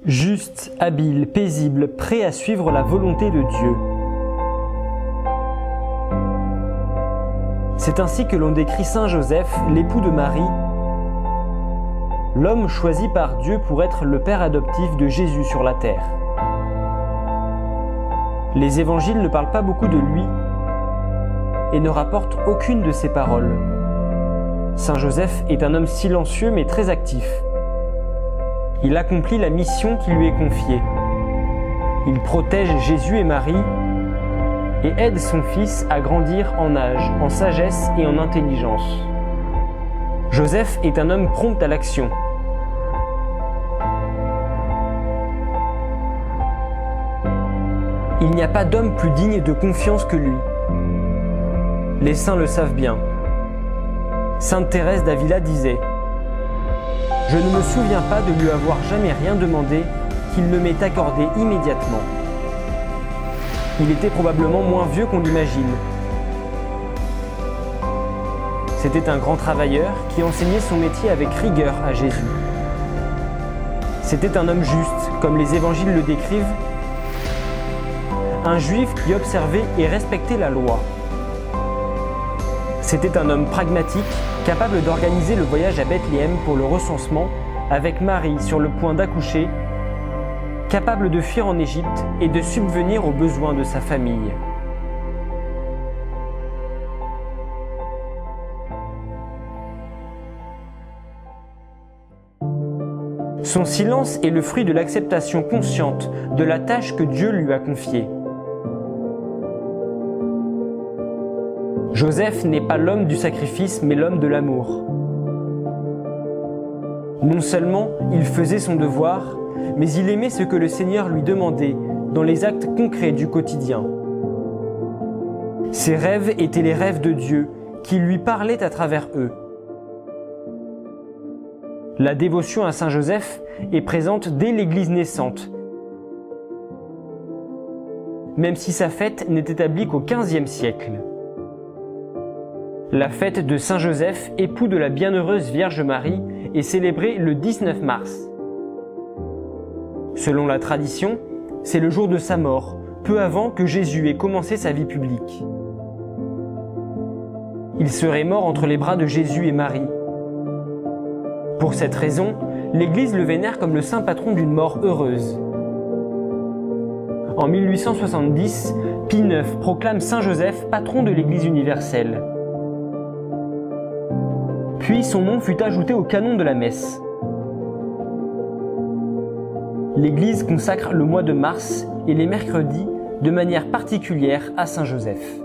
Juste, habile, paisible, prêt à suivre la volonté de Dieu. C'est ainsi que l'on décrit Saint Joseph, l'époux de Marie, l'homme choisi par Dieu pour être le père adoptif de Jésus sur la terre. Les évangiles ne parlent pas beaucoup de lui et ne rapportent aucune de ses paroles. Saint Joseph est un homme silencieux mais très actif. Il accomplit la mission qui lui est confiée. Il protège Jésus et Marie et aide son fils à grandir en âge, en sagesse et en intelligence. Joseph est un homme prompt à l'action. Il n'y a pas d'homme plus digne de confiance que lui. Les saints le savent bien. Sainte Thérèse d'Avila disait « Je ne me souviens pas de lui avoir jamais rien demandé qu'il ne m'ait accordé immédiatement. » Il était probablement moins vieux qu'on l'imagine. C'était un grand travailleur qui enseignait son métier avec rigueur à Jésus. C'était un homme juste, comme les évangiles le décrivent, un juif qui observait et respectait la loi. C'était un homme pragmatique, capable d'organiser le voyage à Bethléem pour le recensement, avec Marie sur le point d'accoucher, capable de fuir en Égypte et de subvenir aux besoins de sa famille. Son silence est le fruit de l'acceptation consciente de la tâche que Dieu lui a confiée. Joseph n'est pas l'homme du sacrifice, mais l'homme de l'amour. Non seulement il faisait son devoir, mais il aimait ce que le Seigneur lui demandait dans les actes concrets du quotidien. Ses rêves étaient les rêves de Dieu, qui lui parlait à travers eux. La dévotion à Saint Joseph est présente dès l'Église naissante, même si sa fête n'est établie qu'au XVe siècle. La fête de Saint Joseph, époux de la bienheureuse Vierge Marie, est célébrée le 19 mars. Selon la tradition, c'est le jour de sa mort, peu avant que Jésus ait commencé sa vie publique. Il serait mort entre les bras de Jésus et Marie. Pour cette raison, l'Église le vénère comme le saint patron d'une mort heureuse. En 1870, Pie IX proclame Saint Joseph patron de l'Église universelle. Puis son nom fut ajouté au canon de la messe. L'Église consacre le mois de mars et les mercredis de manière particulière à Saint Joseph.